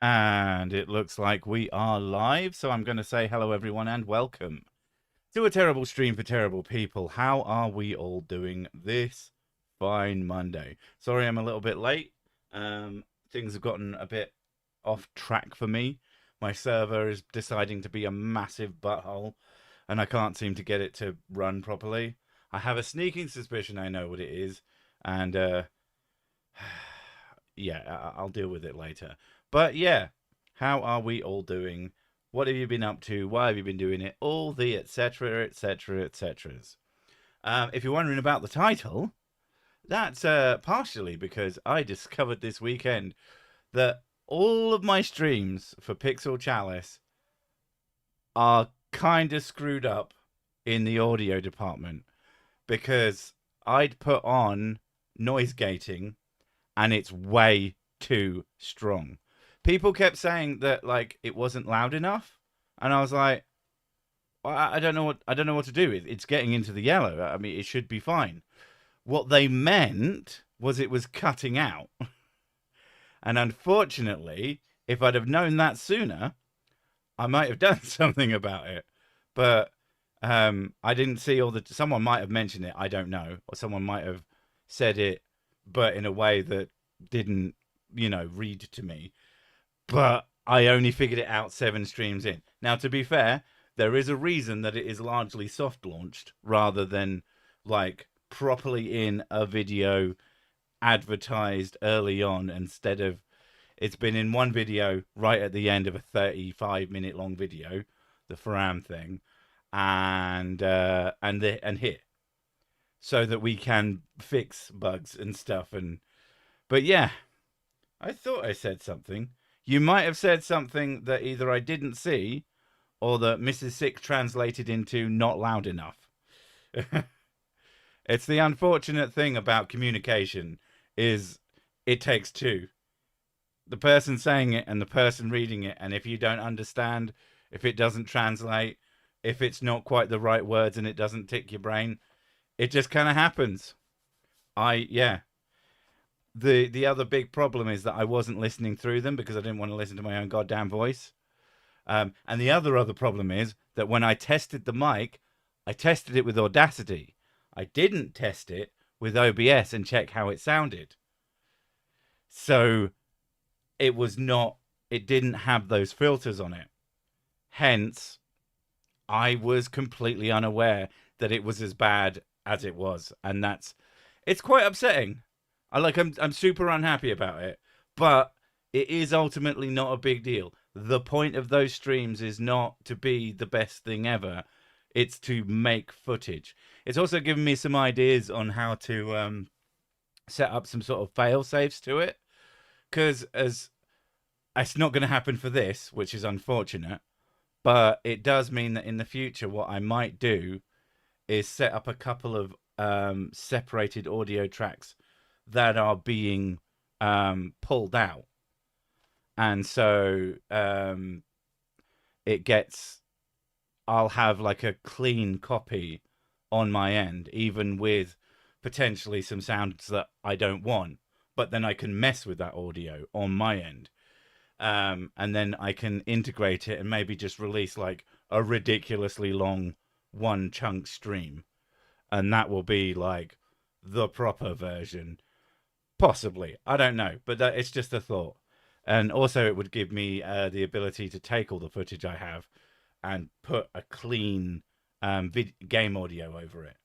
And it looks like we are live, so I'm going to say hello, everyone, and welcome to a terrible stream for terrible people. How are we all doing this fine Monday? Sorry I'm a little bit late. Things have gotten a bit off track for me. My server is deciding to be a massive butthole, and I can't seem to get it to run properly. I have a sneaking suspicion I know what it is, and yeah, I'll deal with it later. But yeah, how are we all doing? What have you been up to? Why have you been doing it? All the etc. etc. etceteras. If you're wondering about the title, that's partially because I discovered this weekend that all of my streams for Pixel Chalice are kind of screwed up in the audio department because I'd put on noise gating and it's way too strong. People kept saying that like it wasn't loud enough, and I was like, well, I don't know what to do. It's getting into the yellow. I mean, it should be fine. What they meant was it was cutting out, and unfortunately, if I'd have known that sooner, I might have done something about it. But I didn't see all the. Someone might have mentioned it. I don't know, or someone might have said it, but in a way that didn't, read to me. But I only figured it out 7 streams in. Now, to be fair, there is a reason that it is largely soft launched rather than like properly in a video advertised early on instead of it's been in one video right at the end of a 35-minute long video, the Faram thing, and here, so that we can fix bugs and stuff. But yeah, I thought I said something. You might have said something that either I didn't see or that Mrs. Sics translated into not loud enough. It's the unfortunate thing about communication is it takes two. The person saying it and the person reading it, and if you don't understand, if it doesn't translate, if it's not quite the right words and it doesn't tick your brain, it just kind of happens. Yeah. The other big problem is that I wasn't listening through them because I didn't want to listen to my own goddamn voice. And the other problem is that when I tested the mic, I tested it with Audacity. I didn't test it with OBS and check how it sounded. So it didn't have those filters on it. Hence, I was completely unaware that it was as bad as it was. And it's quite upsetting. I'm super unhappy about it, but it is ultimately not a big deal. The point of those streams is not to be the best thing ever. It's to make footage. It's also given me some ideas on how to set up some sort of fail safes to it, because as it's not going to happen for this, which is unfortunate, but it does mean that in the future, what I might do is set up a couple of separated audio tracks that are being pulled out, and so I'll have like a clean copy on my end, even with potentially some sounds that I don't want, but then I can mess with that audio on my end, and then I can integrate it and maybe just release like a ridiculously long one chunk stream, and that will be like the proper version. Possibly. I don't know. But it's just a thought. And also it would give me the ability to take all the footage I have and put a clean game audio over it.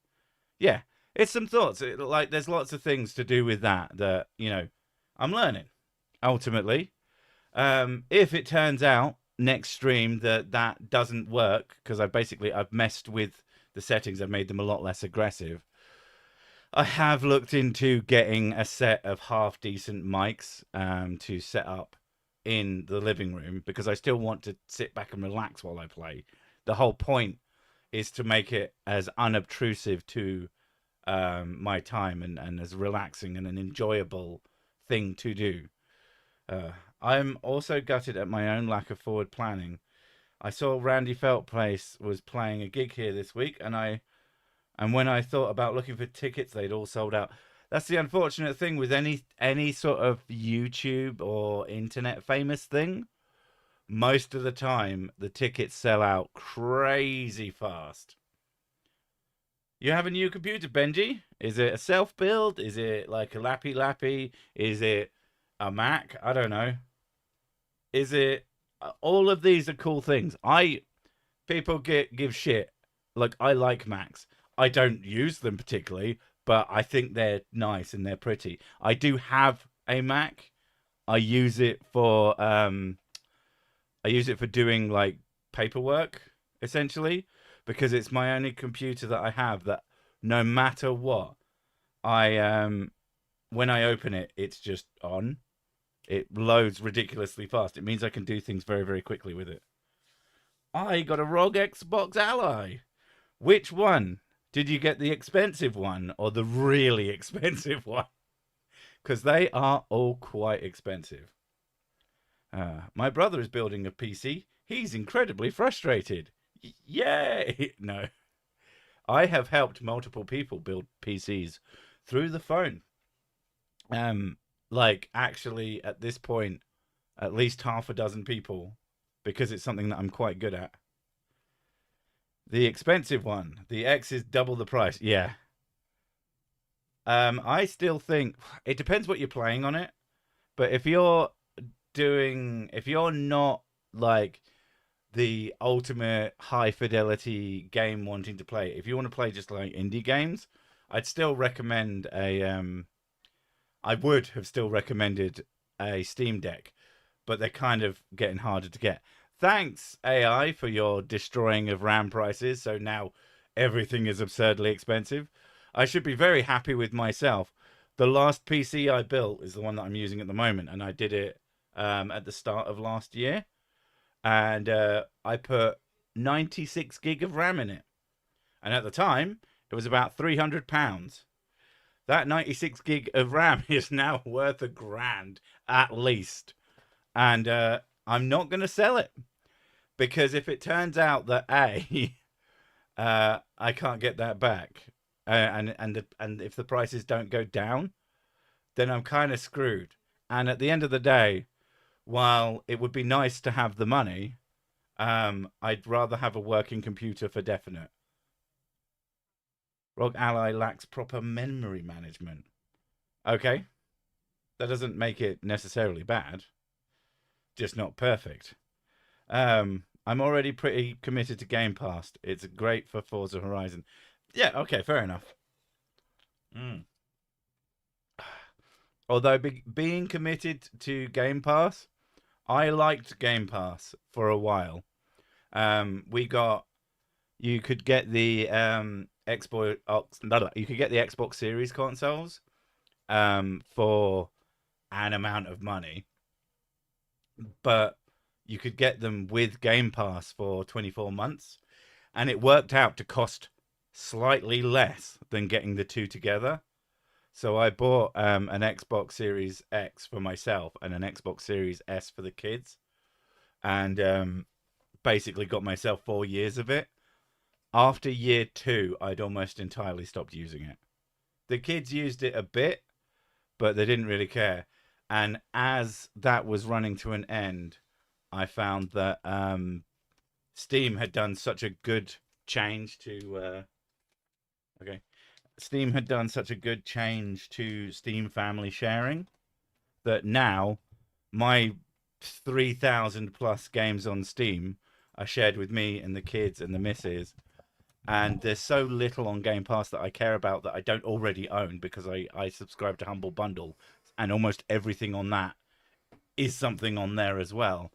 Yeah. It's some thoughts. There's lots of things to do with that, I'm learning, ultimately. If it turns out next stream that doesn't work, because I've messed with the settings. I've made them a lot less aggressive. I have looked into getting a set of half decent mics to set up in the living room because I still want to sit back and relax while I play. The whole point is to make it as unobtrusive to my time and as relaxing and an enjoyable thing to do. I'm also gutted at my own lack of forward planning. I saw Randy Feltplace was playing a gig here this week, and when I thought about looking for tickets, they'd all sold out. That's the unfortunate thing with any sort of YouTube or internet famous thing. Most of the time, the tickets sell out crazy fast. You have a new computer, Benji? Is it a self build? Is it like a Lappy Lappy? Is it a Mac? I don't know. Is it all of these are cool things. People give shit. Like I like Macs. I don't use them particularly, but I think they're nice and they're pretty. I do have a Mac. I use it for doing like paperwork essentially because it's my only computer that I have that no matter what I when I open it it's just on. It loads ridiculously fast. It means I can do things very, very quickly with it. I got a ROG Xbox Ally. Which one? Did you get the expensive one or the really expensive one? Because they are all quite expensive. My brother is building a PC. He's incredibly frustrated. Yay! No. I have helped multiple people build PCs through the phone. Like actually at this point, at least half a dozen people, because it's something that I'm quite good at. The expensive one, the X is double the price. Yeah. I still think it depends what you're playing on it, but if you're not like the ultimate high fidelity game wanting to play, if you want to play just like indie games, I'd still recommend I would have still recommended a Steam Deck, but they're kind of getting harder to get. Thanks, AI, for your destroying of RAM prices. So now everything is absurdly expensive. I should be very happy with myself. The last PC I built is the one that I'm using at the moment, and I did it at the start of last year. And I put 96 gig of RAM in it. And at the time, it was about £300. That 96 gig of RAM is now worth $1,000 at least. And I'm not going to sell it. Because if it turns out that I can't get that back, and if the prices don't go down, then I'm kind of screwed. And at the end of the day, while it would be nice to have the money, I'd rather have a working computer for definite. ROG Ally lacks proper memory management. Okay, that doesn't make it necessarily bad, just not perfect. I'm already pretty committed to Game Pass. It's great for Forza Horizon. Yeah, okay, fair enough. Although being committed to Game Pass, I liked Game Pass for a while. You could get the Xbox Series consoles for an amount of money, but you could get them with Game Pass for 24 months, and it worked out to cost slightly less than getting the two together. So I bought an Xbox Series X for myself and an Xbox Series S for the kids, and basically got myself 4 years of it. After year 2, I'd almost entirely stopped using it. The kids used it a bit, but they didn't really care. And as that was running to an end, I found that Steam had done such a good change to Steam had done such a good change to Steam family sharing that now my 3,000 plus games on Steam are shared with me and the kids and the missus. And there's so little on Game Pass that I care about that I don't already own because I subscribe to Humble Bundle, and almost everything on that is something on there as well.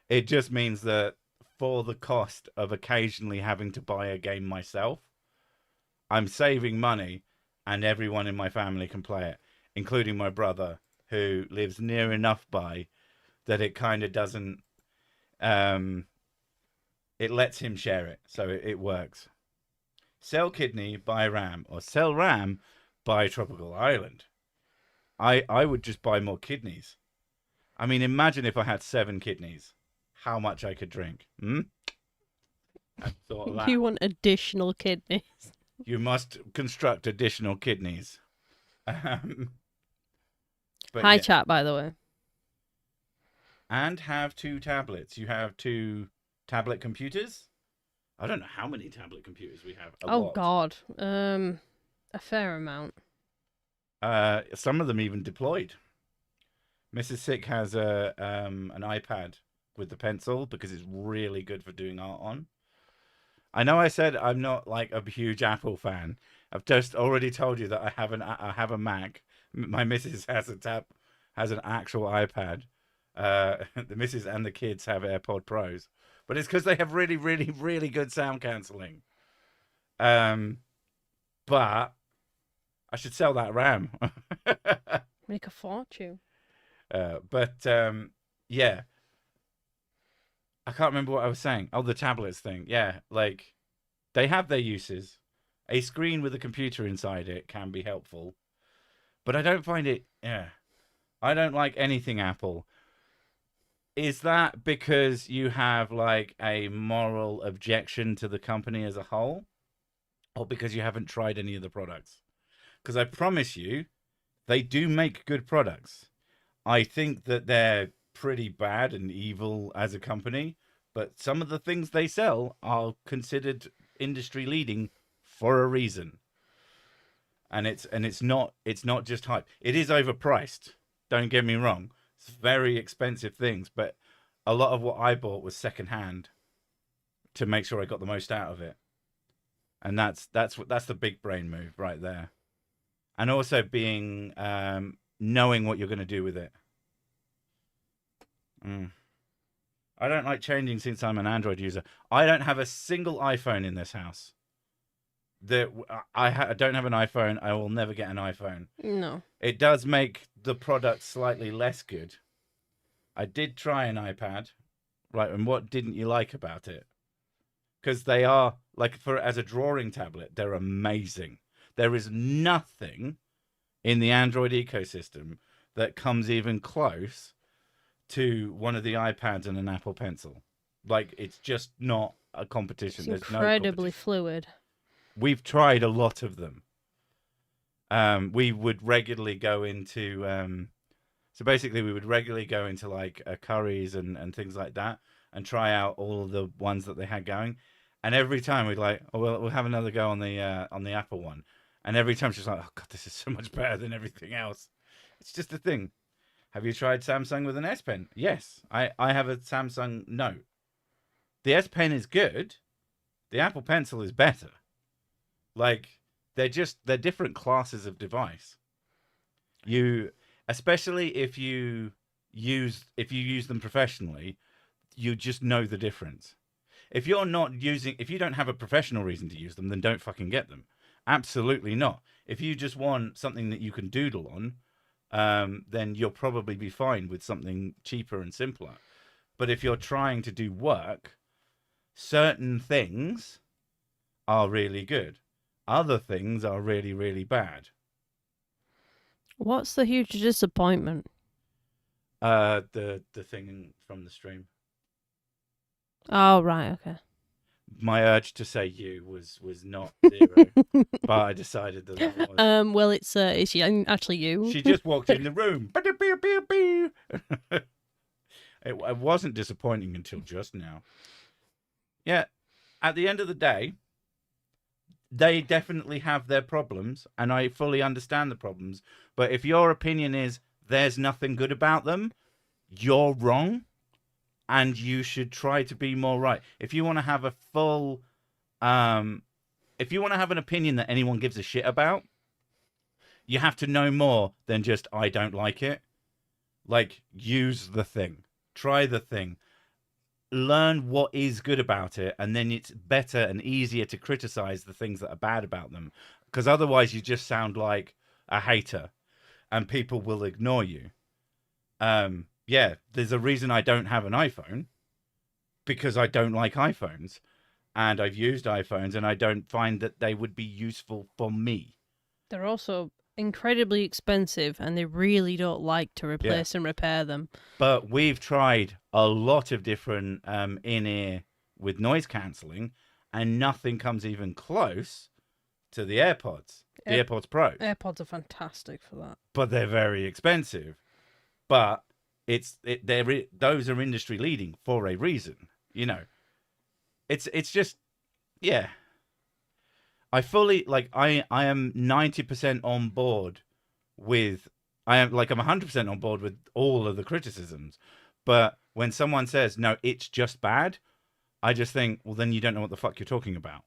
It just means that for the cost of occasionally having to buy a game myself, I'm saving money, and everyone in my family can play it, including my brother, who lives near enough by that it kind of doesn't. It lets him share it, so it works. Sell kidney, buy RAM, or sell RAM, buy tropical island. I would just buy more kidneys. I mean, imagine if I had 7 kidneys, how much I could drink. Thought of that. You want additional kidneys? You must construct additional kidneys. Um, but Hi, yeah, chat, by the way. and have 2 tablets. You have 2 tablet computers. I don't know how many tablet computers we have. A Oh, lot. God. A fair amount. Some of them even deployed. Mrs. Sick has an iPad with the pencil because it's really good for doing art on. I know I said I'm not like a huge Apple fan. I've just already told you that I have a Mac. My missus has an actual iPad. The missus and the kids have AirPod Pros, but it's because they have really, really, really good sound cancelling. Um, but I should sell that RAM. Make a fortune. But yeah, I can't remember what I was saying. Oh, the tablets thing. Yeah, like they have their uses. A screen with a computer inside it can be helpful, but I don't find it. Yeah, I don't like anything Apple. Is that because you have like a moral objection to the company as a whole, or because you haven't tried any of the products? Because I promise you, they do make good products. I think that they're pretty bad and evil as a company, but some of the things they sell are considered industry leading for a reason. And it's not just hype. It is overpriced. Don't get me wrong. It's very expensive things, but a lot of what I bought was secondhand to make sure I got the most out of it. And that's the big brain move right there. And also being knowing what you're going to do with it. I don't like changing since I'm an Android user. I don't have a single iPhone in this house. I don't have an iPhone. I will never get an iPhone. No. It does make the product slightly less good. I did try an iPad, right? And what didn't you like about it? Because they are like as a drawing tablet, they're amazing. There is nothing in the Android ecosystem that comes even close to one of the iPads and an Apple Pencil. Like it's just not a competition. It's There's incredibly no competition. fluid. We've tried a lot of them. We would regularly go into so basically we would regularly go into like Curry's and things like that and try out all of the ones that they had going. And every time we'd like, oh, we'll have another go on the Apple one. And every time she's like, oh god, this is so much better than everything else. It's just a thing. Have you tried Samsung with an S Pen? Yes, I have a Samsung Note. The S Pen is good. The Apple Pencil is better. Like they're different classes of device. You especially if you use them professionally, you just know the difference. If you don't have a professional reason to use them, then don't fucking get them. Absolutely not. If you just want something that you can doodle on, then you'll probably be fine with something cheaper and simpler. But if you're trying to do work, certain things are really good. Other things are really, really bad. What's the huge disappointment? The thing from the stream. Oh, right, okay. My urge to say you was not zero, but I decided that was. Well, it's actually you. She just walked in the room. It wasn't disappointing until just now. Yeah, at the end of the day, they definitely have their problems, and I fully understand the problems. But if your opinion is there's nothing good about them, you're wrong, and you should try to be more right. If you want to have a full, if you want to have an opinion that anyone gives a shit about, you have to know more than just I don't like it. Like use the thing, try the thing, learn what is good about it, and then it's better and easier to criticize the things that are bad about them. Because otherwise, you just sound like a hater, and people will ignore you. Yeah, there's a reason I don't have an iPhone, because I don't like iPhones, and I've used iPhones, and I don't find that they would be useful for me. They're also incredibly expensive, and they really don't like to replace and repair them. But we've tried a lot of different in-ear with noise cancelling, and nothing comes even close to the AirPods. The AirPods Pros. AirPods are fantastic for that. But they're very expensive. But those are industry leading for a reason. You know, it's just, yeah. I fully, like, I am 90% on board with, I'm 100% on board with all of the criticisms. But when someone says, no, it's just bad, I just think, well, then you don't know what the fuck you're talking about.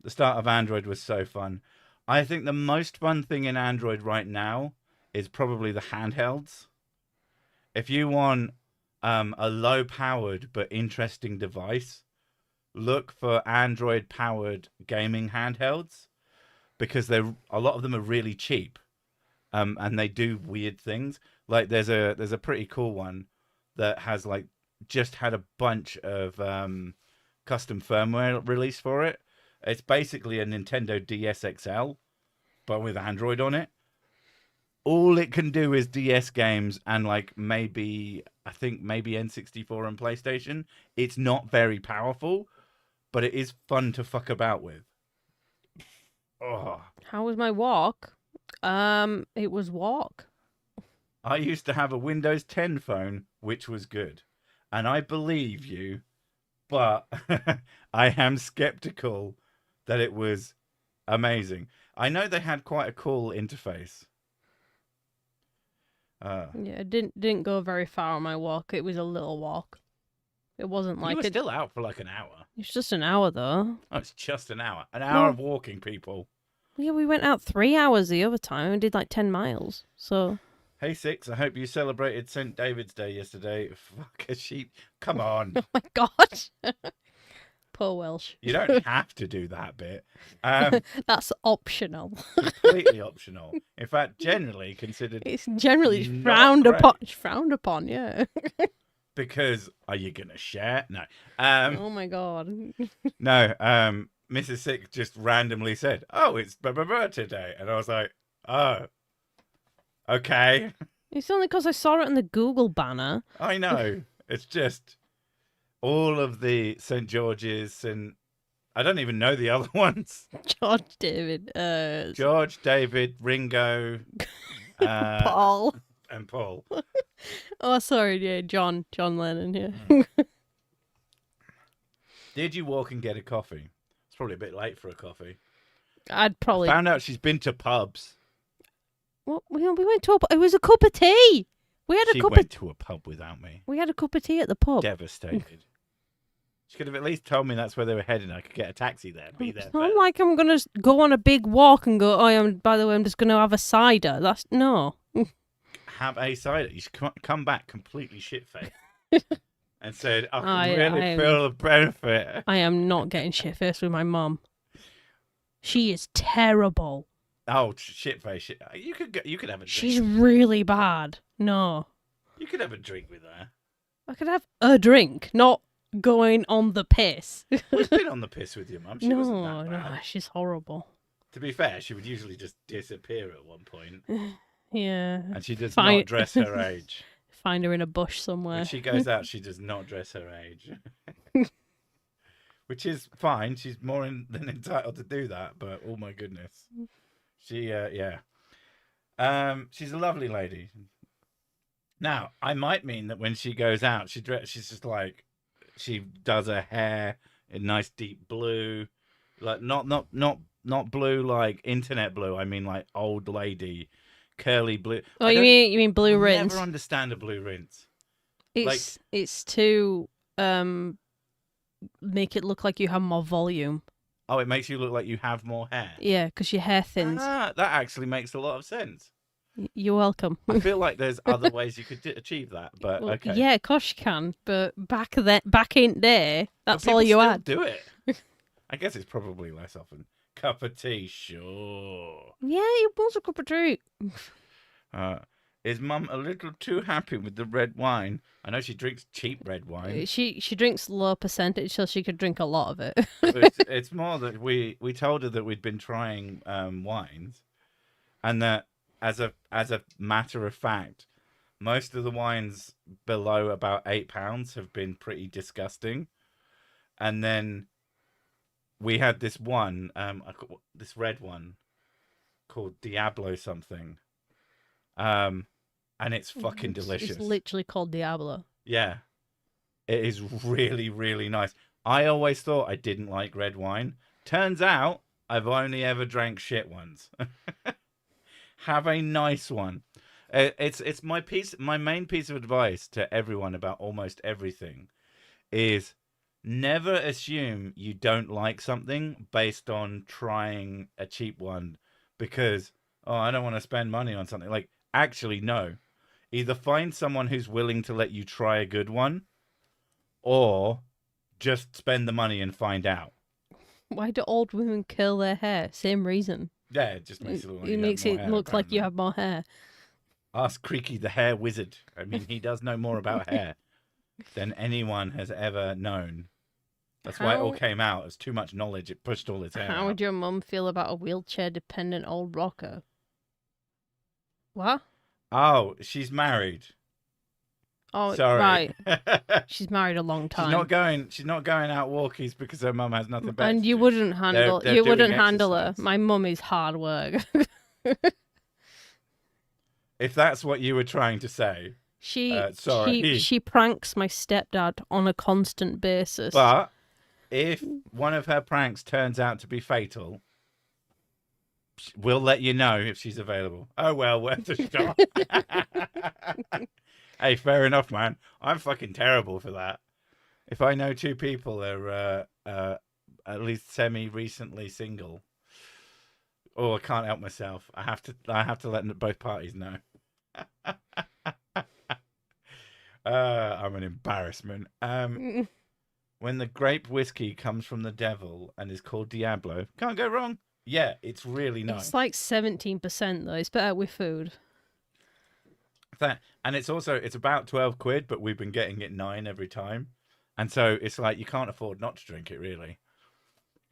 The start of Android was so fun. I think the most fun thing in Android right now is probably the handhelds. If you want a low-powered but interesting device, look for Android-powered gaming handhelds, because a lot of them are really cheap, and they do weird things. Like there's a pretty cool one that has just had a bunch of custom firmware released for it. It's basically a Nintendo DS XL, but with Android on it. All it can do is DS games and maybe N64 and PlayStation. It's not very powerful, but it is fun to fuck about with. Oh. How was my walk? It was walk. I used to have a Windows 10 phone, which was good. And I believe you, but I am skeptical that it was amazing. I know they had quite a cool interface. Yeah, it didn't go very far on my walk. It was a little walk. It wasn't like you were still out for an hour. It's just an hour though. Oh, it's just an hour. An hour of walking, people. Yeah, we went out 3 hours the other time and did 10 miles. So. Hey Sics, I hope you celebrated St. David's Day yesterday. Fuck a sheep. Come on. Oh my god. Poor Welsh. You don't have to do that bit. That's optional. Completely optional. In fact, generally considered. It's generally frowned upon. Frowned upon, yeah. Because are you gonna share? No. Oh my god. No. Mrs. Sick just randomly said, "Oh, it's today," and I was like, "Oh, okay." It's only because I saw it in the Google banner. I know. It's just all of the St. George's, and I don't even know the other ones. George David. George, David, Ringo, Paul. And Paul. Oh, sorry, yeah, John Lennon, yeah. Did you walk and get a coffee? It's probably a bit late for a coffee. I'd probably... Found out she's been to pubs. What? We went to it was a cup of tea. She went to a pub without me. We had a cup of tea at the pub. Devastated. She could have at least told me that's where they were heading. I could get a taxi there. Be there. It's not like I'm going to go on a big walk and go, oh, by the way, I'm just going to have a cider. No. Have a cider. You should come back completely shit-faced. And said, I really feel the benefit. I am not getting shit-faced with my mum. She is terrible. Oh, shit-faced. You could have a drink. She's really bad. No. You could have a drink with her. I could have a drink, not going on the piss. We've been on the piss with your mum. She wasn't that bad. No, she's horrible. To be fair, she would usually just disappear at one point. Yeah. And she does not dress her age. Find her in a bush somewhere. When she goes out, she does not dress her age. Which is fine. She's more than entitled to do that. But, oh my goodness. She, yeah. She's a lovely lady. Now, I might mean that when she goes out, she's just she does her hair in nice deep blue. Not blue like internet blue. I mean old lady. Curly blue. Oh, you mean blue rinse? I never understand a blue rinse. It's to make it look like you have more volume. Oh, it makes you look like you have more hair. Yeah, because your hair thins. Ah, that actually makes a lot of sense. You're welcome. I feel like there's other ways you could achieve that, but okay. Yeah, of course you can. But back in there, that's all you had. Do it. I guess it's probably less often. Cup of tea, sure. Yeah, it was a cup of tea. Is Mum a little too happy with the red wine? I know she drinks cheap red wine. She drinks low percentage, so she could drink a lot of it. It's more that we told her that we'd been trying wines, and that as a matter of fact, most of the wines below about £8 have been pretty disgusting, and then we had this one, this red one called Diablo something. And it's fucking delicious. It's literally called Diablo. Yeah. It is really, really nice. I always thought I didn't like red wine. Turns out I've only ever drank shit ones. Have a nice one. It's my main piece of advice to everyone about almost everything is never assume you don't like something based on trying a cheap one because, oh, I don't want to spend money on something. Like, actually, no. Either find someone who's willing to let you try a good one or just spend the money and find out. Why do old women curl their hair? Same reason. Yeah, it just makes it look like It makes it look like you have more hair. Ask Creaky the hair wizard. I mean, he does know more about hair than anyone has ever known. That's why it all came out as too much knowledge. It pushed all his hair How out. would your mum feel about a wheelchair-dependent old rocker? What? Oh, she's married. Oh, sorry. Right. She's married a long time. She's not going out walkies because her mum has nothing better. And you wouldn't handle. You wouldn't handle her. My mum is hard work. If that's what you were trying to say, she pranks my stepdad on a constant basis. But if one of her pranks turns out to be fatal, we'll let you know if she's available. Oh well, worth a shot. Hey, fair enough, man. I'm fucking terrible for that. If I know two people are at least semi-recently single, oh, I can't help myself. I have to let both parties know. I'm an embarrassment. When the grape whiskey comes from the devil and is called Diablo, can't go wrong. Yeah, it's really nice. It's like 17% though. It's better with food. And it's about 12 quid, but we've been getting it 9 every time. And so it's like you can't afford not to drink it, really.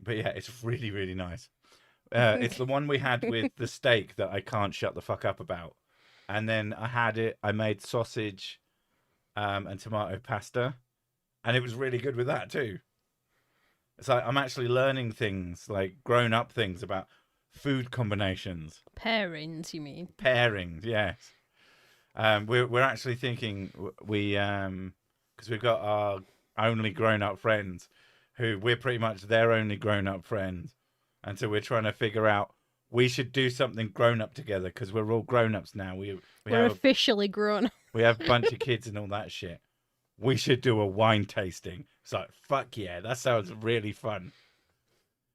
But yeah, it's really, really nice. It's the one we had with the steak that I can't shut the fuck up about. And then I made sausage and tomato pasta. And it was really good with that too. It's like I'm actually learning things, like grown-up things about food combinations. Pairings, you mean? Pairings, yes. We're actually thinking because we've got our only grown-up friends who we're pretty much their only grown-up friends, and so we're trying to figure out we should do something grown-up together because we're all grown-ups now. We're officially grown. We have a bunch of kids and all that shit. We should do a wine tasting. It's like, fuck yeah, that sounds really fun.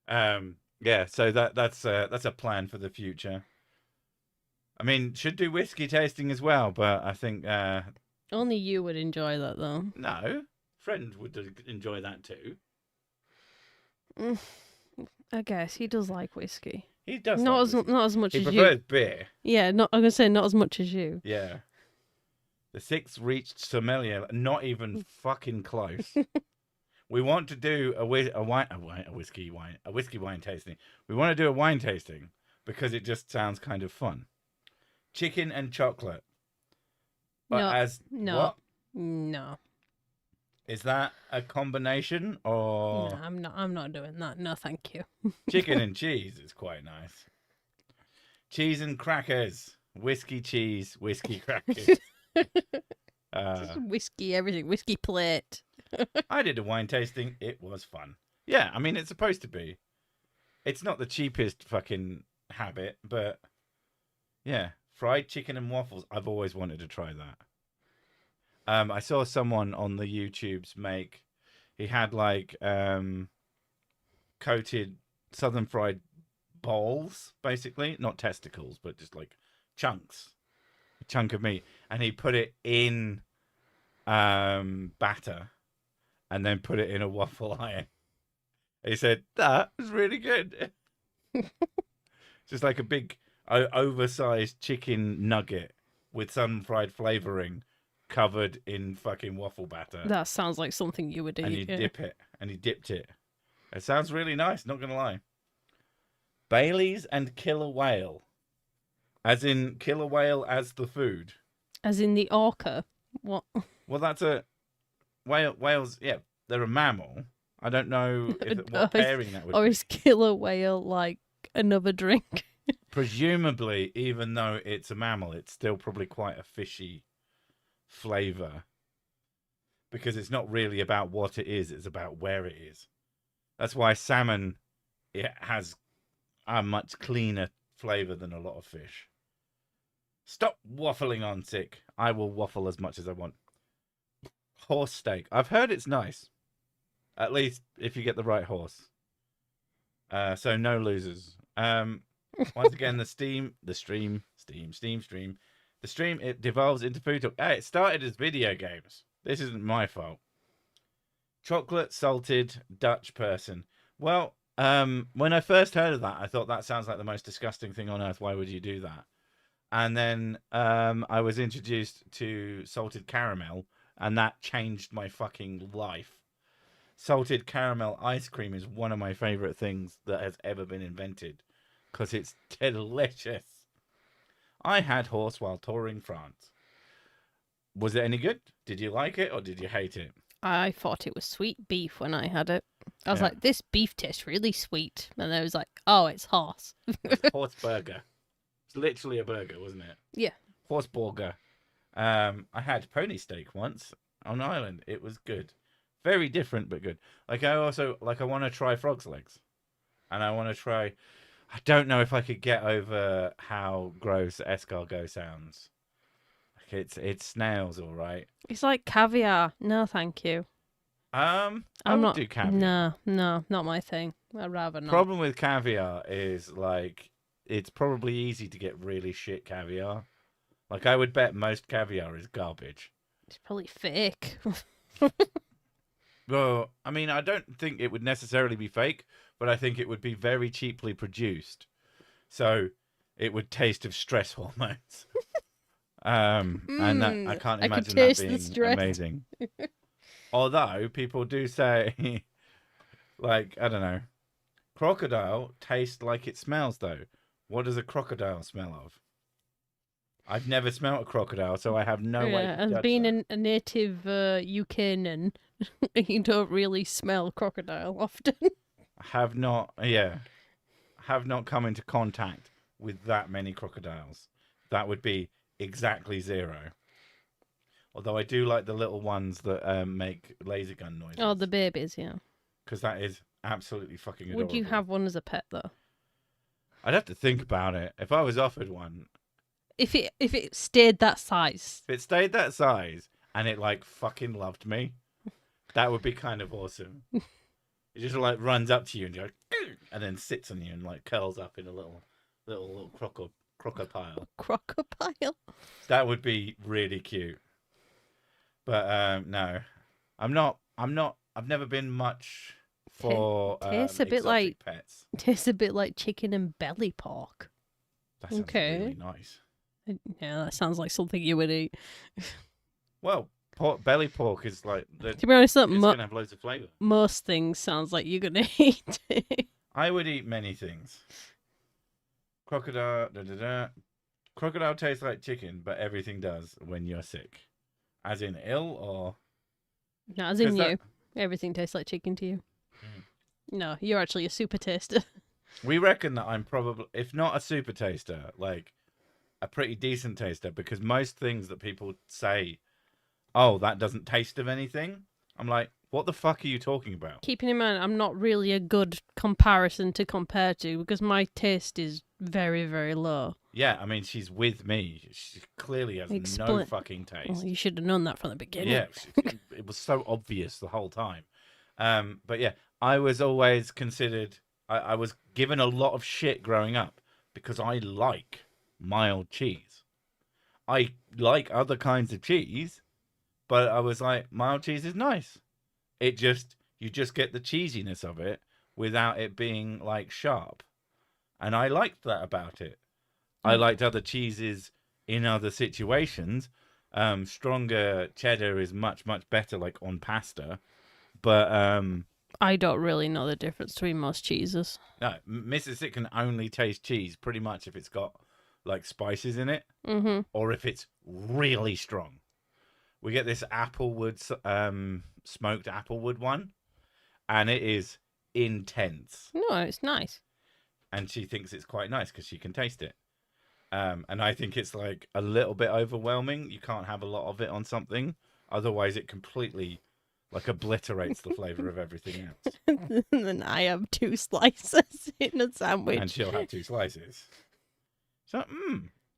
Yeah, so that's a plan for the future. I mean, should do whiskey tasting as well, but I think only you would enjoy that though. No, friend would enjoy that too. I guess he does like whiskey. He does. Not as much as you. He prefers beer. Yeah, I'm gonna say not as much as you. Yeah. The Sics reached sommelier, not even fucking close. We want to do a whiskey wine tasting. We want to do a wine tasting because it just sounds kind of fun. Chicken and chocolate. But No. Is that a combination or? No, I'm not doing that. No, thank you. Chicken and cheese is quite nice. Cheese and crackers. Whiskey cheese, whiskey crackers. Just whiskey, everything. Whiskey plate. I did a wine tasting. It was fun. Yeah, I mean, it's supposed to be. It's not the cheapest fucking habit, but yeah. Fried chicken and waffles. I've always wanted to try that. I saw someone on the YouTubes make. He had like coated southern fried balls, basically, not testicles, but just like chunks, a chunk of meat, and he put it in batter, and then put it in a waffle iron. He said that was really good. Just like a big oversized chicken nugget with sun-fried flavoring covered in fucking waffle batter. That sounds like something you would eat. And you dip it, and he dipped it. It sounds really nice, not going to lie. Bailey's and killer whale. As in killer whale as the food. As in the orca? What? Well, that's a... Whales, yeah, they're a mammal. I don't know what pairing that would or be. is killer whale like another drink? Presumably, even though it's a mammal, it's still probably quite a fishy flavour. Because it's not really about what it is, it's about where it is. That's why salmon, it has a much cleaner flavour than a lot of fish. Stop waffling on, Sick. I will waffle as much as I want. Horse steak. I've heard it's nice. At least if you get the right horse. So no losers. Once again, the stream, it devolves into food talk. Hey, it started as video games. This isn't my fault. Chocolate salted Dutch person. Well, when I first heard of that, I thought that sounds like the most disgusting thing on earth. Why would you do that? And then I was introduced to salted caramel, and that changed my fucking life. Salted caramel ice cream is one of my favorite things that has ever been invented because it's delicious. I had horse while touring France. Was it any good? Did you like it or did you hate it? I thought it was sweet beef when I had it. I was like, this beef tastes really sweet. And I was like, oh, it's horse. It's horse burger. It's literally a burger, wasn't it? Yeah. Horse burger. I had pony steak once on Ireland. It was good. Very different, but good. Like, I want to try frog's legs. And I want to try... I don't know if I could get over how gross escargot sounds. Like, it's snails, all right. It's like caviar. No, thank you. I would do caviar. No, not my thing. I'd rather not. Problem with caviar is, like, it's probably easy to get really shit caviar. Like, I would bet most caviar is garbage. It's probably fake. Well, I mean, I don't think it would necessarily be fake, but I think it would be very cheaply produced. So it would taste of stress hormones. And that, I can't imagine that being amazing. Although people do say, like, I don't know, crocodile tastes like it smells, though. What does a crocodile smell of? I've never smelled a crocodile, so I have no way to judge as being that. a native UKian, you don't really smell crocodile often. Have not come into contact with that many crocodiles. That would be exactly 0. Although I do like the little ones that make laser gun noises. Oh, the babies, yeah. Because that is absolutely fucking adorable. Would you have one as a pet, though? I'd have to think about it. If I was offered one... If it stayed that size. If it stayed that size and it, like, fucking loved me, that would be kind of awesome. It just, like, runs up to you and goes... and then sits on you and, like, curls up in a little crocopile. Crocopile? That would be really cute. But no, I've never been much for tastes a bit like pets. Tastes a bit like chicken and belly pork. That sounds really nice. Yeah, that sounds like something you would eat. Well, belly pork is like... To be honest, it's going to have loads of flavour. Most things sounds like you're going to eat it. I would eat many things. Crocodile... Crocodile tastes like chicken, but everything does when you're sick. As in ill, or... No, as in you. Everything tastes like chicken to you. No, you're actually a super taster. We reckon that I'm probably, if not a super taster, like a pretty decent taster, because most things that people say, oh, that doesn't taste of anything, I'm like, what the fuck are you talking about? Keeping in mind, I'm not really a good comparison to compare to, because my taste is very, very low. Yeah, I mean, she's with me. She clearly has no fucking taste. Well, you should have known that from the beginning. Yeah, it was so obvious the whole time. But yeah, I was always considered... I was given a lot of shit growing up because I like mild cheese. I like other kinds of cheese, but I was like, mild cheese is nice. You just get the cheesiness of it without it being like sharp. And I liked that about it. I liked other cheeses in other situations. Stronger cheddar is much, much better like on pasta. But I don't really know the difference between most cheeses. No, Mrs. can only taste cheese pretty much if it's got like spices in it, or if it's really strong. We get this applewood, smoked applewood one, and it is intense. No, it's nice. And she thinks it's quite nice because she can taste it. And I think it's like a little bit overwhelming. You can't have a lot of it on something, otherwise it completely like obliterates the flavor of everything else. And then I have 2 slices in a sandwich. And she'll have 2 slices. So,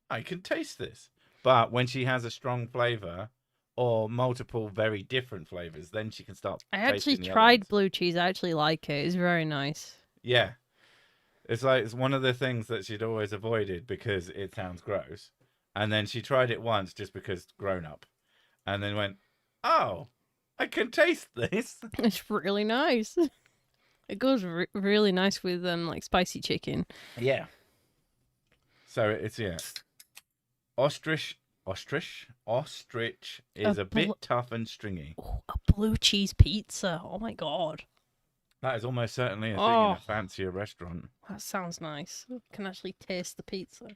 I can taste this. But when she has a strong flavor or multiple very different flavors, then she can start. I actually tasting the other tried ones. blue cheese. I actually like it. It's very nice. Yeah. It's one of the things that she'd always avoided because it sounds gross. And then she tried it once just because grown up. And then went, oh, I can taste this. It's really nice. It goes really nice with like spicy chicken. Yeah. So it's, yeah. Ostrich is a bit tough and stringy. Oh, a blue cheese pizza. Oh my god. That is almost certainly a thing in a fancier restaurant. That sounds nice. I can actually taste the pizza.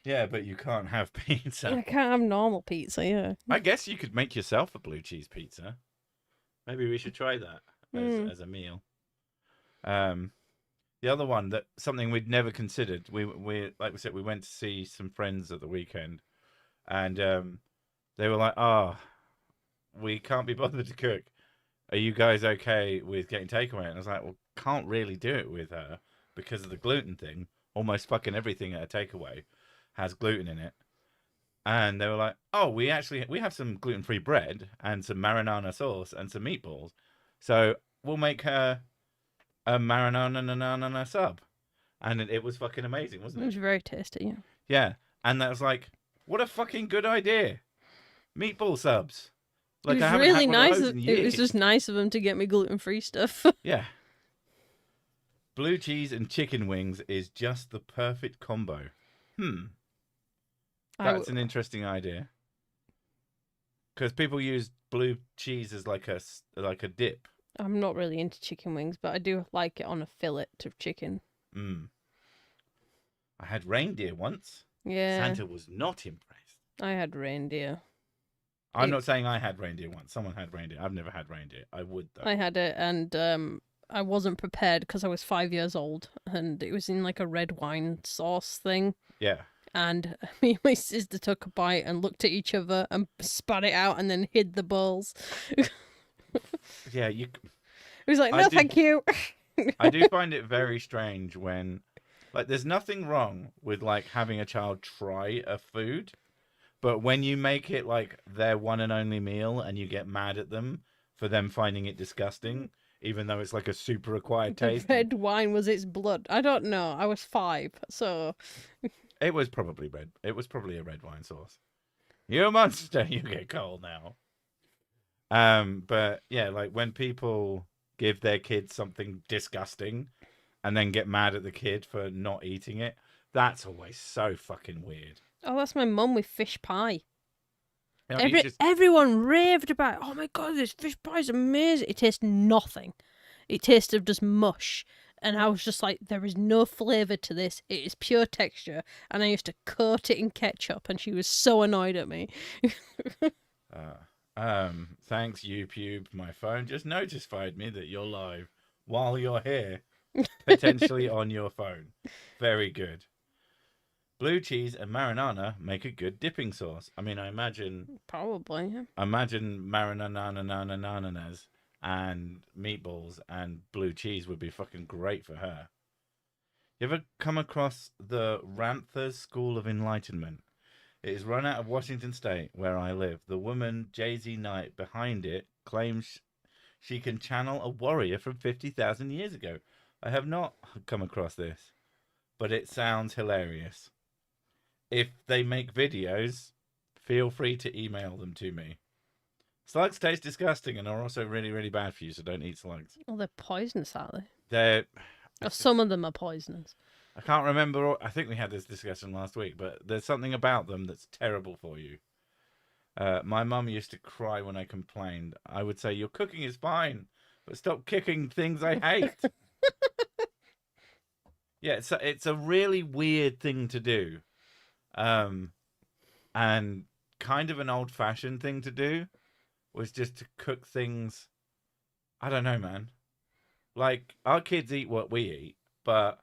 Yeah, but you can't have pizza. I can't have normal pizza, yeah. I guess you could make yourself a blue cheese pizza. Maybe we should try that as a meal. The other one, that something we'd never considered. We like we said, we went to see some friends at the weekend, and they were like, "Oh, we can't be bothered to cook. Are you guys okay with getting takeaway?" And I was like, "Well, can't really do it with her because of the gluten thing. Almost fucking everything at a takeaway has gluten in it." And they were like, "Oh, we have some gluten-free bread and some marinara sauce and some meatballs, so we'll make her a marinara sub." And it was fucking amazing, wasn't it? It was very tasty, yeah. Yeah, and that was like, what a fucking good idea. Meatball subs. Like, it was I haven't really had one nice. of those in years. It was just nice of them to get me gluten-free stuff. Yeah. Blue cheese and chicken wings is just the perfect combo. That's an interesting idea. Because people use blue cheese as like a dip. I'm not really into chicken wings, but I do like it on a fillet of chicken. I had reindeer once. Yeah. Santa was not impressed. I had reindeer. I'm not saying I had reindeer once. Someone had reindeer. I've never had reindeer. I would, though. I had it, and I wasn't prepared because I was 5 years old, and it was in like a red wine sauce thing. Yeah. And me and my sister took a bite and looked at each other and spat it out and then hid the balls. Yeah, It was like, no, thank you. I do find it very strange when, like, there's nothing wrong with, like, having a child try a food, but when you make it, like, their one and only meal and you get mad at them for them finding it disgusting, even though it's, like, a super acquired taste. Red wine was its blood. I don't know. I was 5, so... It was probably red. It was probably a red wine sauce. You monster! You get cold now. But yeah, like when people give their kids something disgusting and then get mad at the kid for not eating it, that's always so fucking weird. Oh, that's my mum with fish pie. You know, Everyone raved about, oh my god, this fish pie is amazing. It tastes nothing. It tasted just mush. And I was just like, there is no flavour to this. It is pure texture. And I used to coat it in ketchup, and she was so annoyed at me. Thanks, YouTube. My phone just notified me that you're live while you're here, potentially on your phone. Very good. Blue cheese and marinara make a good dipping sauce. I mean, I imagine... Probably, yeah. Imagine marinara and meatballs and blue cheese would be fucking great for her. You ever come across the Ramthers School of Enlightenment? It is run out of Washington State, where I live. The woman, Jay-Z Knight, behind it claims she can channel a warrior from 50,000 years ago. I have not come across this, but it sounds hilarious. If they make videos, feel free to email them to me. Slugs taste disgusting and are also really, really bad for you, so don't eat slugs. Oh, they're poisonous, aren't they? They're... Or some of them are poisonous. I can't remember. I think we had this discussion last week, but there's something about them that's terrible for you. My mum used to cry when I complained. I would say, your cooking is fine, but stop kicking things I hate. Yeah, it's a really weird thing to do. And kind of an old-fashioned thing to do was just to cook things. I don't know, man. Like, our kids eat what we eat, but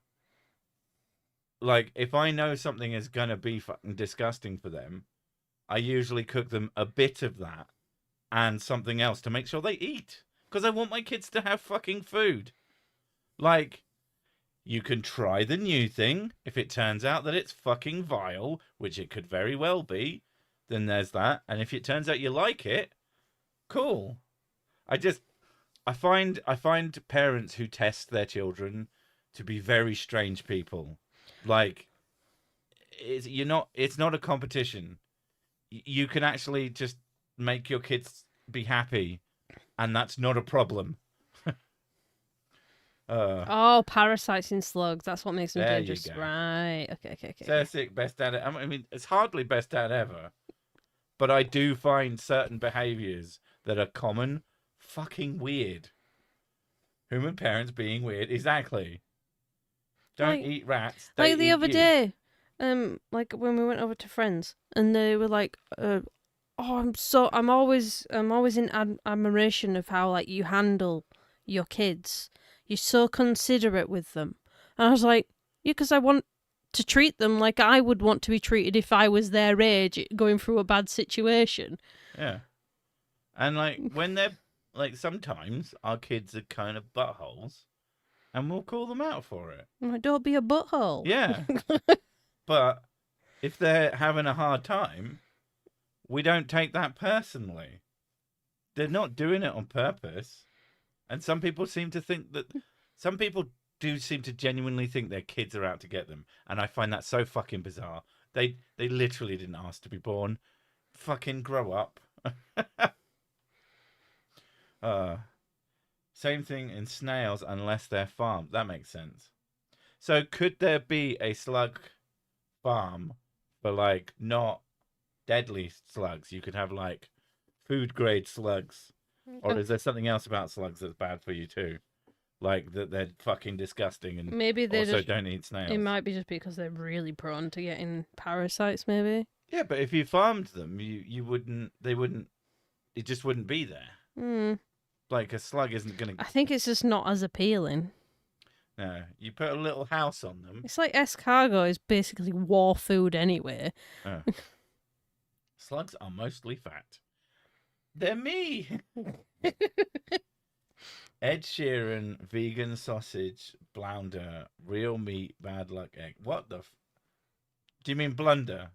like, if I know something is gonna be fucking disgusting for them, I usually cook them a bit of that and something else to make sure they eat. Because I want my kids to have fucking food. Like, you can try the new thing. If it turns out that it's fucking vile, which it could very well be, then there's that. And if it turns out you like it, cool. I find parents who test their children to be very strange people. Like, it's not a competition. You can actually just make your kids be happy, and that's not a problem. Oh, parasites in slugs. That's what makes them There you dangerous. go. Right. Okay. Sic, best dad. I mean, it's hardly best dad ever, but I do find certain behaviors that are common fucking weird. Human parents being weird, exactly. Don't Like- eat rats. They Like the eat other you. day, like when we went over to friends, and they were like, "Oh, I'm always in admiration of how like you handle your kids. You're so considerate with them." And I was like, "Yeah, because I want to treat them like I would want to be treated if I was their age, going through a bad situation." Yeah. And like when they're like, sometimes our kids are kind of buttholes, and we'll call them out for it. I'm like, "Don't be a butthole." Yeah. But if they're having a hard time, we don't take that personally. They're not doing it on purpose. And some people seem to think that some people do seem to genuinely think their kids are out to get them. And I find that so fucking bizarre. They literally didn't ask to be born. Fucking grow up. Same thing in snails unless they're farmed. That makes sense. So could there be a slug farm for like not deadly slugs? You could have like food grade slugs. Or is there something else about slugs that's bad for you too? Like that they're fucking disgusting and Maybe they also just. don't eat snails. It might be just because they're really prone to getting parasites. Maybe. Yeah, but if you farmed them, you wouldn't. They wouldn't. It just wouldn't be there. Hmm. Like a slug isn't gonna. I think it's just not as appealing. No, you put a little house on them. It's like escargot is basically war food anyway. Oh. Slugs are mostly fat. They're me. Ed Sheeran, vegan sausage, blounder, real meat, bad luck egg. What the? Do you mean blunder?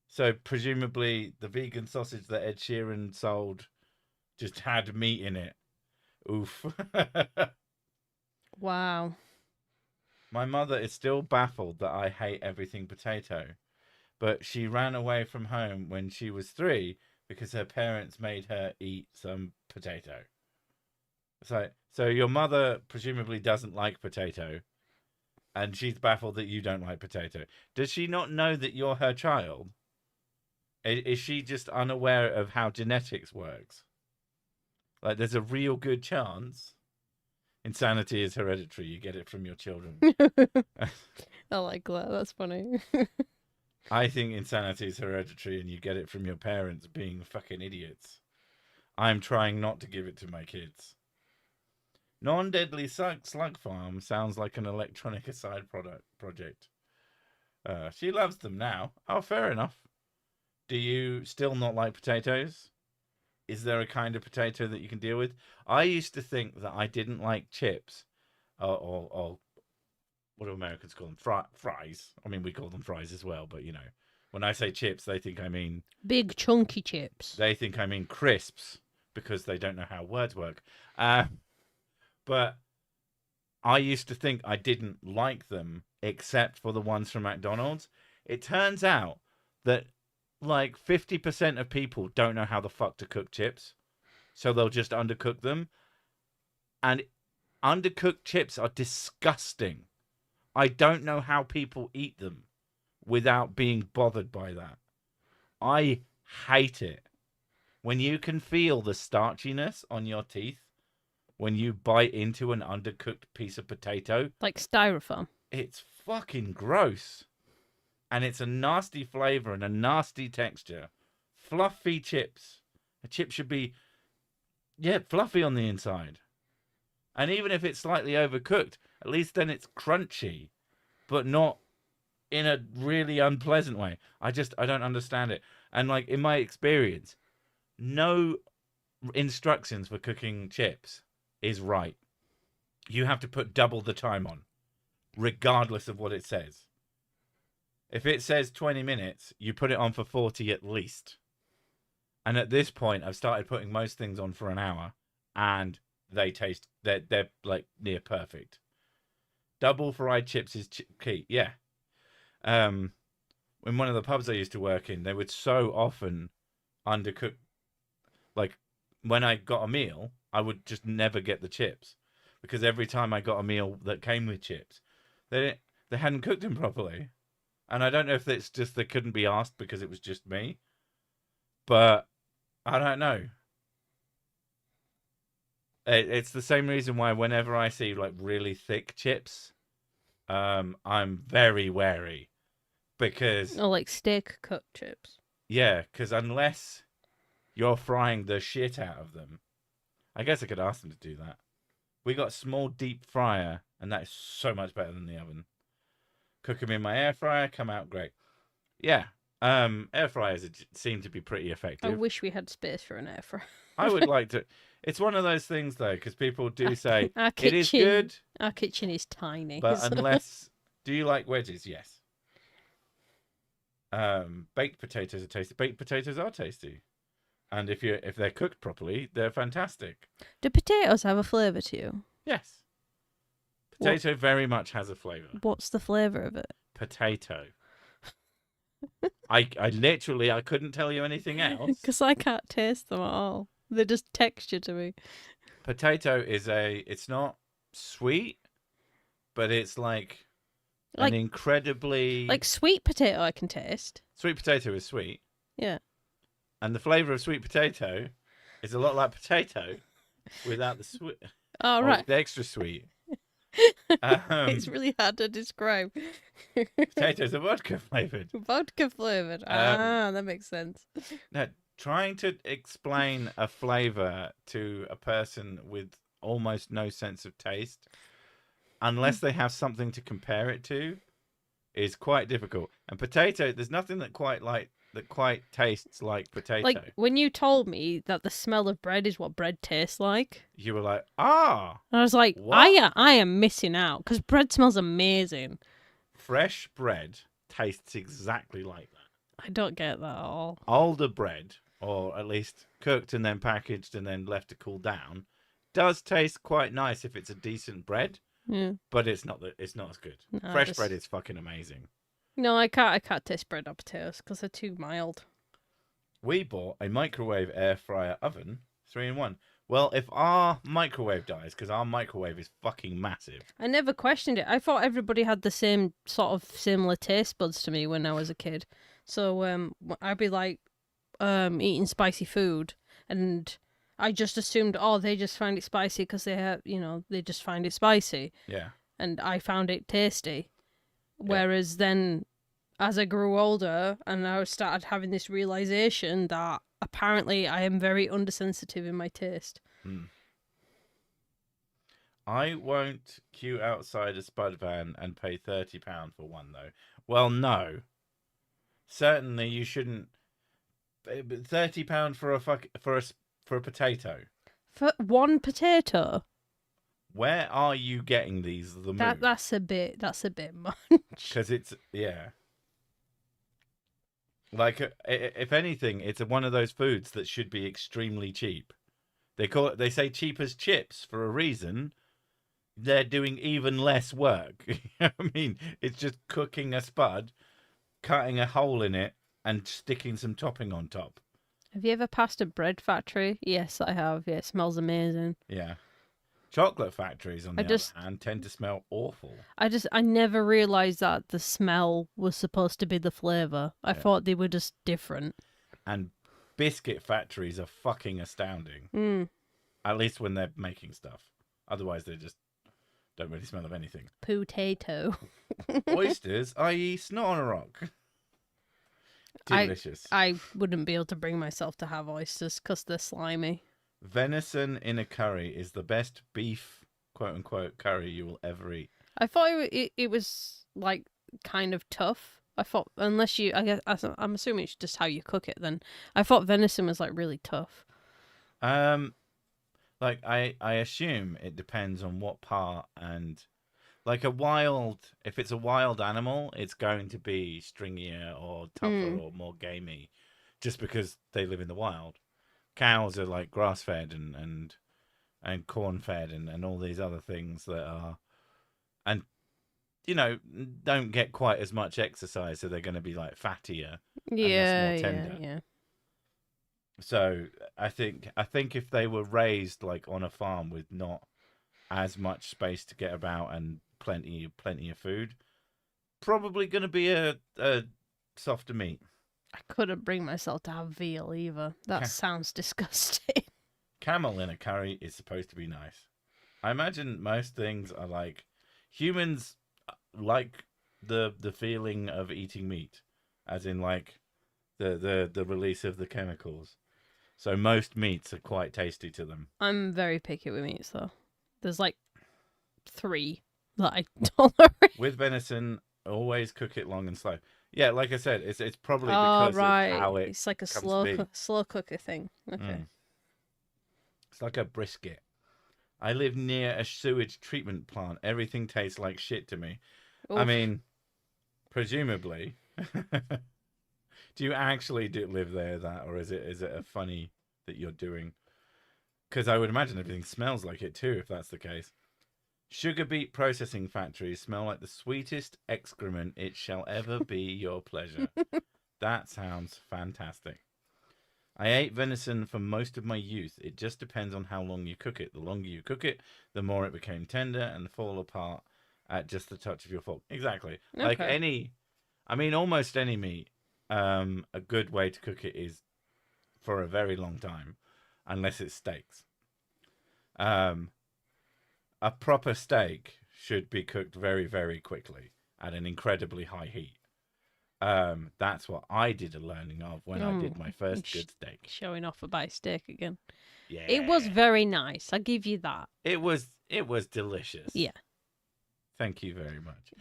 So presumably the vegan sausage that Ed Sheeran sold just had meat in it. Oof. Wow. My mother is still baffled that I hate everything potato, but she ran away from home when she was 3 because her parents made her eat some potato. So your mother presumably doesn't like potato, and she's baffled that you don't like potato. Does she not know that you're her child? Is she just unaware of how genetics works? Like, there's a real good chance insanity is hereditary. You get it from your children. I like that. That's funny. I think insanity is hereditary and you get it from your parents being fucking idiots. I'm trying not to give it to my kids. Non-deadly slug farm sounds like an electronic aside project. She loves them now. Oh, fair enough. Do you still not like potatoes? Is there a kind of potato that you can deal with? I used to think that I didn't like chips, or what do Americans call them? Fries. I mean, we call them fries as well, but you know, when I say chips, they think I mean Big chunky chips. they think I mean crisps because they don't know how words work. But I used to think I didn't like them except for the ones from McDonald's. It turns out that like 50% of people don't know how the fuck to cook chips. So they'll just undercook them. And undercooked chips are disgusting. I don't know how people eat them without being bothered by that. I hate it. When you can feel the starchiness on your teeth when you bite into an undercooked piece of potato, Like styrofoam. it's fucking gross. And it's a nasty flavor and a nasty texture. Fluffy chips. A chip should be, fluffy on the inside. And even if it's slightly overcooked, at least then it's crunchy, but not in a really unpleasant way. I don't understand it. And like in my experience, no instructions for cooking chips is right. You have to put double the time on, regardless of what it says. If it says 20 minutes, you put it on for 40 at least. And at this point, I've started putting most things on for an hour, and they're like near perfect. Double fried chips is key. Yeah. In one of the pubs I used to work in, they would so often undercook. Like when I got a meal, I would just never get the chips because every time I got a meal that came with chips, they hadn't cooked them properly. And I don't know if it's just they couldn't be asked because it was just me, but I don't know. It's the same reason why whenever I see like really thick chips, I'm very wary because Or like steak cut chips. because unless you're frying the shit out of them, I guess I could ask them to do that. We got a small deep fryer, and that is so much better than the oven. Cook them in my air fryer, come out great. Yeah, air fryers seem to be pretty I effective. wish we had space for an air fryer. I would like to. It's one of those things though, because people do say Our it is good, Our kitchen is tiny. but so- unless, do you like wedges? Yes. Baked potatoes are tasty. Baked potatoes are tasty, and if they're cooked properly, they're fantastic. Do potatoes have a flavour to you? Yes. Potato very much has a flavour. What's the flavour of it? Potato. I literally I couldn't tell you anything else. Because I can't taste them at all. They're just texture to me. Potato is it's not sweet, but it's like Like- an incredibly Like sweet potato, I can taste. sweet potato is sweet, Yeah. and the flavour of sweet potato is a lot like potato without the sweet. Oh, right. The extra sweet. It's really hard to describe. Potatoes are vodka flavoured. Vodka flavoured. That makes sense. Now, trying to explain a flavour to a person with almost no sense of taste, unless they have something to compare it to, is quite difficult. And potato, there's nothing that quite tastes like potato. Like when you told me that the smell of bread is what bread tastes like, You were like, and I was like, What? I am missing out because bread smells amazing. fresh bread tastes exactly like that. I don't get that at all. Older bread, or at least cooked and then packaged and then left to cool down, does taste quite nice if it's a decent bread, Yeah. but it's not as good. No, Fresh bread is fucking amazing. No, I can't taste bread or potatoes because they're too mild. We bought a microwave air fryer oven, 3-in-1. Well, if our microwave dies, because our microwave is fucking massive. I never questioned it. I thought everybody had the same sort of similar taste buds to me when I was a kid. So I'd be like eating spicy food, and I just assumed, oh, they just find it spicy because they have, they just find it spicy, Yeah. and I found it tasty. Whereas then, as I grew older, and I started having this realization that apparently I am very undersensitive in my taste. I won't queue outside a spud van and pay £30 for one, though. Well, no. Certainly, you shouldn't. £30 for a potato. For one potato, Where are you getting these? that's a bit much. Because it's like if anything, it's one of those foods that should be extremely cheap. They say cheap as chips for a reason. They're doing even less work. I mean, it's just cooking a spud, cutting a hole in it, and sticking some topping on top. Have you ever passed a bread factory? Yes, I have. Yeah, it smells amazing. Yeah. Chocolate factories, on the other hand, tend to smell awful. I never realised that the smell was supposed to be the flavour. I thought they were just different. And biscuit factories are fucking astounding. At least when they're making stuff. Otherwise, they just don't really smell of anything. Potato. Oysters, i.e. snot on a rock. Delicious. I wouldn't be able to bring myself to have oysters because they're slimy. Venison in a curry is the best beef quote unquote curry you will ever eat. I thought it was like kind of tough. I thought unless you, I guess I'm assuming it's just how you cook it. Then I thought venison was like really tough. Like I assume it depends on what part, and like a wild, if it's a wild animal, it's going to be stringier or tougher or more gamey, just because they live in the wild. Cows are like grass fed and corn fed and all these other things that are, and don't get quite as much exercise, so they're going to be like fattier and less more tender. Yeah. So I think if they were raised like on a farm with not as much space to get about and plenty of food, probably going to be a softer meat. I couldn't bring myself to have veal either. That sounds disgusting. Camel in a curry is supposed to be nice. I imagine most things are like humans like the feeling of eating meat, as in like the release of the chemicals. So most meats are quite tasty to them. I'm very picky with meats though. There's like 3 that I tolerate. With venison, always cook it long and slow. Yeah, like I said, it's probably because of how it's like a slow cooker thing. Okay. It's like a brisket. I live near a sewage treatment plant. Everything tastes like shit to me. Oof. I mean, presumably. Do you actually live there, or is it a funny that you're doing? Because I would imagine everything smells like it too, if that's the case. Sugar beet processing factories smell like the sweetest excrement. It shall ever be your pleasure. That sounds fantastic. I ate venison for most of my youth. It just depends on how long you cook it. The longer you cook it, the more it became tender and fall apart at just the touch of your fork. Exactly. Okay. Like almost any meat. A good way to cook it is for a very long time, unless it's steaks. A proper steak should be cooked very, very quickly at an incredibly high heat. That's what I did a learning of when I did my first good steak. Showing off about steak again. Yeah. It was very nice. I give you that. It was delicious. Yeah. Thank you very much.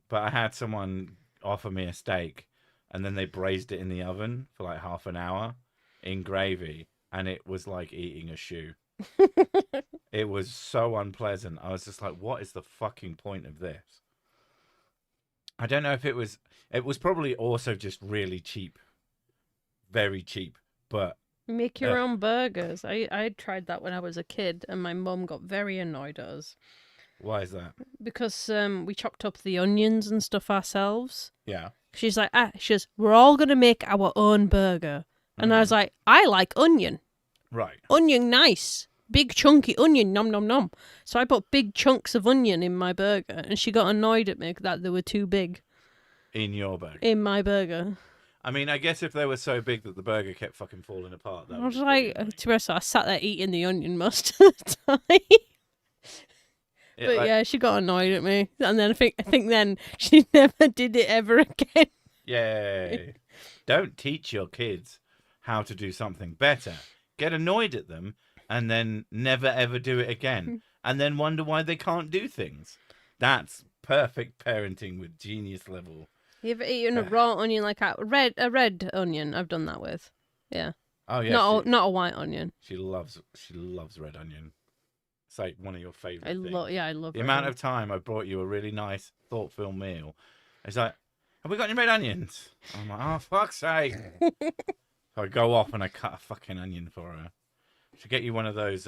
But I had someone offer me a steak, and then they braised it in the oven for like half an hour in gravy, and it was like eating a shoe. It was so unpleasant. I was just like, what is the fucking point of this? I don't know if it was probably also just really cheap. Very cheap, but make your own burgers. I tried that when I was a kid, and my mum got very annoyed at us. Why is that? Because we chopped up the onions and stuff ourselves. Yeah. She's like, we're all going to make our own burger. And I was like, I like onion. Right. Onion, nice. Big chunky onion, nom nom nom. So I put big chunks of onion in my burger, and she got annoyed at me that they were too big. In your burger? In my burger. I mean, I guess if they were so big that the burger kept fucking falling apart, that I was like, to be honest, I sat there eating the onion most of the time. Yeah, but yeah, she got annoyed at me, and then I think then she never did it ever again. Yay! Don't teach your kids how to do something better. Get annoyed at them, and then never ever do it again, and then wonder why they can't do things. That's perfect parenting with genius level. You ever eaten a raw onion, like a red onion? I've done that with. Yeah. Oh yeah. Not a white onion. She loves red onion. It's like one of your favorite things. I love the amount of time I brought you a really nice, thoughtful meal. It's like, have we got any red onions? I'm like, oh fuck's sake! So I go off and I cut a fucking onion for her. Should get you one of those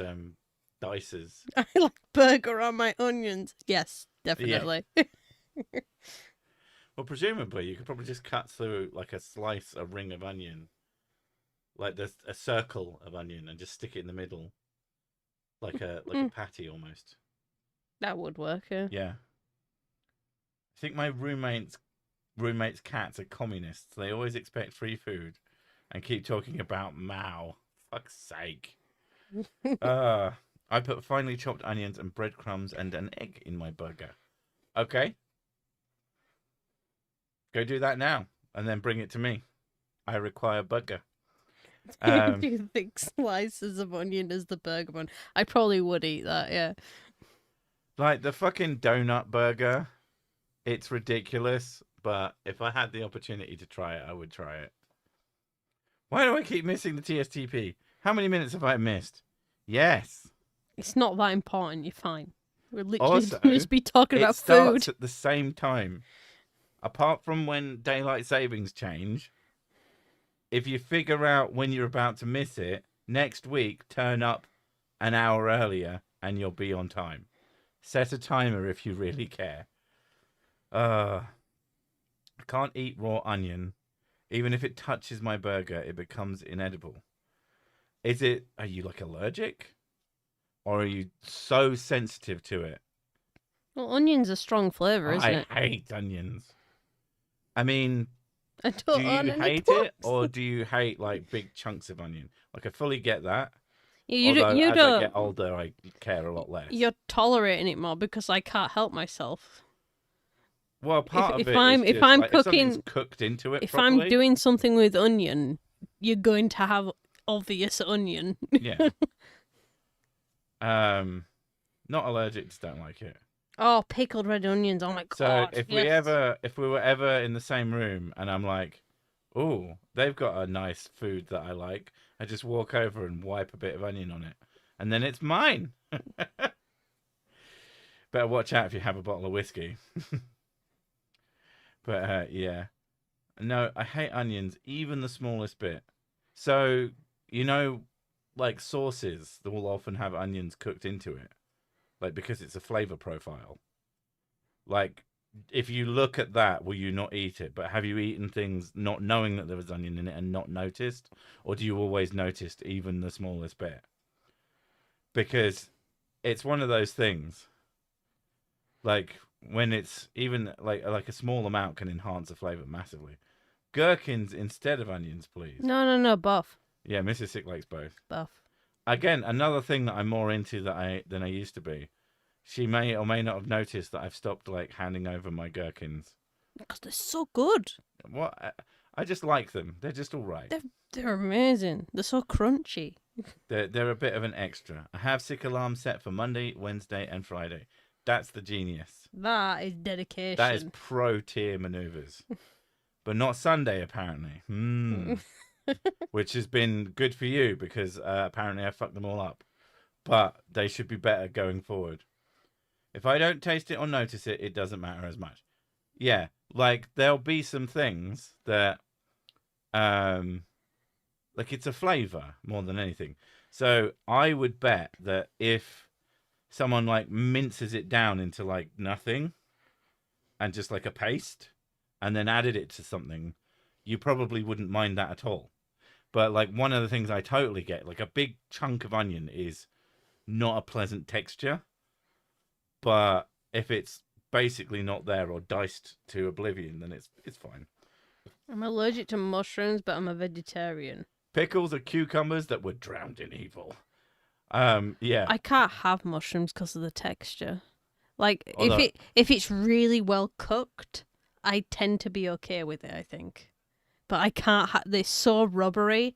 dices. I like burger on my onions. Yes, definitely. Yeah. Well, presumably you could probably just cut through like a ring of onion, like there's a circle of onion, and just stick it in the middle. Like a patty almost. That would work, yeah. Yeah. I think my roommate's cats are communists. They always expect free food and keep talking about Mao. Fuck's sake. I put finely chopped onions and breadcrumbs and an egg in my burger. Okay. Go do that now and then bring it to me. I require burger. Do you think slices of onion is the burger one? I probably would eat that, yeah. Like the fucking donut burger, it's ridiculous. But if I had the opportunity to try it, I would try it. Why do I keep missing the TSTP? How many minutes have I missed? Yes. It's not that important. You're fine. We're literally Also, just be talking it about starts food. at the same time. Apart from when daylight savings change, if you figure out when you're about to miss it, next week turn up an hour earlier and you'll be on time. Set a timer if you really care. I can't eat raw onion. Even if it touches my burger, it becomes inedible. Are you like allergic? Or are you so sensitive to it? Well, onion's a strong flavour, isn't I it? hate onions. I mean, I do don't own you any hate plugs. it or do you hate like big chunks of onion? Like I fully get that. You Although don't, you as I don't. get older, I care a lot less. You're tolerating it more because I can't help myself. Well, part of if it I'm is if just I'm like if something's cooking, cooked into it if properly. I'm doing something with onion, you're going to have obvious onion. Yeah. Not allergic, just don't like it. Oh, pickled red onions! Oh my god! So if yes. we were ever in the same room and I'm like, oh, they've got a nice food that I like, I just walk over and wipe a bit of onion on it, and then it's mine. Better watch out if you have a bottle of whiskey. But yeah, no, I hate onions, even the smallest bit. So you know, like sauces, they will often have onions cooked into it, like because it's a flavor profile. Like, if you look at that, will you not eat it? But have you eaten things not knowing that there was onion in it and not noticed? Or do you always notice even the smallest bit? Because it's one of those things. Like, when it's even like a small amount can enhance the flavor massively. Gherkins instead of onions, please. No, buff. Yeah, Mrs. Sick likes both. Buff. Again, another thing that I'm more into than I used to be. She may or may not have noticed that I've stopped like handing over my gherkins. Because they're so good. What? I just like them. They're just all right. They're amazing. They're so crunchy. They're a bit of an extra. I have Sick Alarm set for Monday, Wednesday, and Friday. That's the genius. That is dedication. That is pro tier maneuvers. But not Sunday, apparently. Which has been good for you because apparently I fucked them all up. But they should be better going forward. If I don't taste it or notice it, it doesn't matter as much. Yeah, like there'll be some things that, like it's a flavor more than anything. So I would bet that if someone like minces it down into like nothing and just like a paste and then added it to something, you probably wouldn't mind that at all. But like one of the things I totally get, like a big chunk of onion is not a pleasant texture. But if it's basically not there or diced to oblivion, then it's fine. I'm allergic to mushrooms, but I'm a vegetarian. Pickles are cucumbers that were drowned in evil. Yeah. I can't have mushrooms because of the texture. Like Although, if it's really well cooked, I tend to be okay with it, I think. But I can't have. They're so rubbery.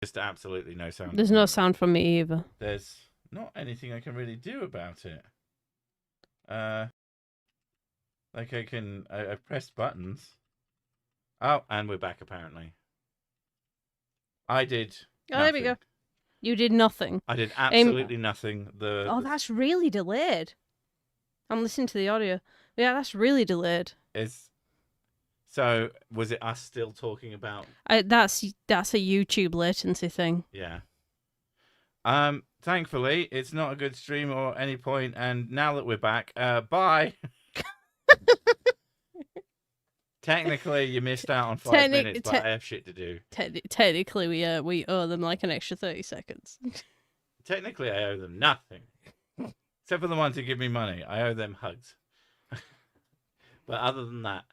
just absolutely no sound. There's no sound from me either. There's not anything I can really do about it. Like I've pressed buttons. Oh, and we're back apparently. I did. Oh, there we go. You did nothing. I did absolutely nothing. That's really delayed. I'm listening to the audio. Yeah, that's really delayed. So was it us still talking about? That's a YouTube latency thing. Yeah. Thankfully, it's not a good stream or any point, and now that we're back, bye. Technically, you missed out on 5 minutes, but I have shit to do. Technically, we owe them like an extra 30 seconds. Technically, I owe them nothing. Except for the ones who give me money. I owe them hugs. But other than that,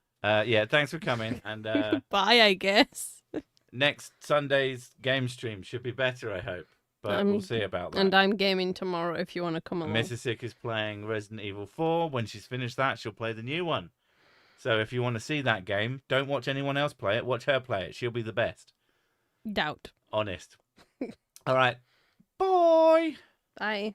yeah, thanks for coming. And bye, I guess. Next Sunday's game stream should be better, I hope. But we'll see about that. And I'm gaming tomorrow if you want to come along. Mrs. Sic is playing Resident Evil 4. When she's finished that, she'll play the new one. So if you want to see that game, don't watch anyone else play it. Watch her play it. She'll be the best. Doubt. Honest. All right. Bye. Bye.